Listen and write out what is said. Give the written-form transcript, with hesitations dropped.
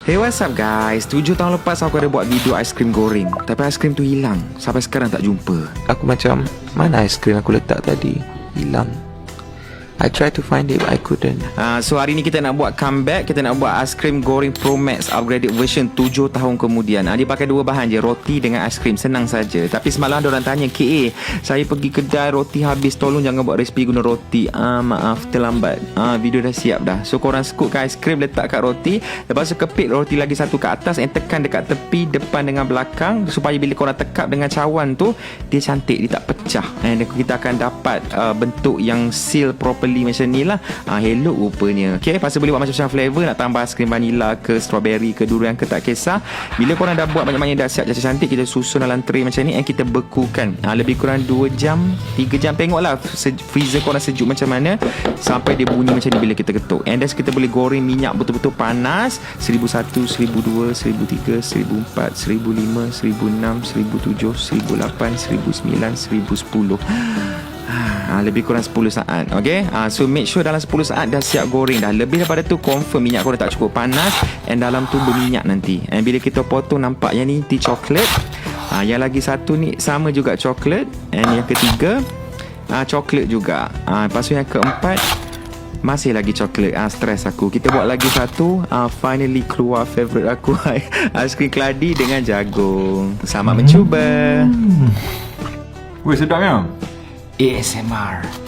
Hey, what's up guys? 7 tahun lepas aku ada buat video aiskrim goreng, tapi aiskrim tu hilang. Sampai sekarang tak jumpa. Aku macam, mana aiskrim aku letak tadi? Hilang. I tried to find it but I couldn't. So hari ni kita nak buat comeback. Kita nak buat aiskrim goreng Pro Max upgraded version 7 tahun kemudian. Dia pakai dua bahan je, roti dengan aiskrim. Senang saja. Tapi semalam diorang tanya, KA, saya pergi kedai roti habis, tolong jangan buat resipi guna roti. Maaf terlambat. Video dah siap dah. So korang scoopkan aiskrim, letak kat roti. Lepas tu kepit roti lagi satu kat atas and tekan dekat tepi depan dengan belakang, supaya bila korang tekap dengan cawan tu, dia cantik, dia tak pecah. And kita akan dapat bentuk yang seal properly macam ni lah. Hello rupanya. Okay, lepas tu boleh buat macam-macam flavor. Nak tambah aiskrim vanilla ke, strawberry ke, durian ke, tak kisah. Bila korang dah buat banyak-banyak, dah siap cantik-cantik, kita susun dalam tray macam ni and kita bekukan lebih kurang 2 jam 3 jam. Tengoklah freezer korang sejuk macam mana sampai dia bunyi macam ni bila kita ketuk. And then kita boleh goreng minyak betul-betul panas. 1001, 1002, 1003, 1004, 1005, 1006, 1007, 1008, 1009, 1010. Lebih kurang 10 saat. Okay, so make sure dalam 10 saat dah siap goreng dah. Lebih daripada tu confirm minyak korang tak cukup panas and dalam tu berminyak nanti. And bila kita potong, nampak yang ni tea coklat. Yang lagi satu ni sama juga coklat. And yang ketiga coklat juga. Lepas tu yang keempat masih lagi coklat. Stress aku. Kita buat lagi satu. Finally keluar favourite aku, aiskrim keladi dengan jagung. Selamat mencuba. Weh, sedapnya. ASMR.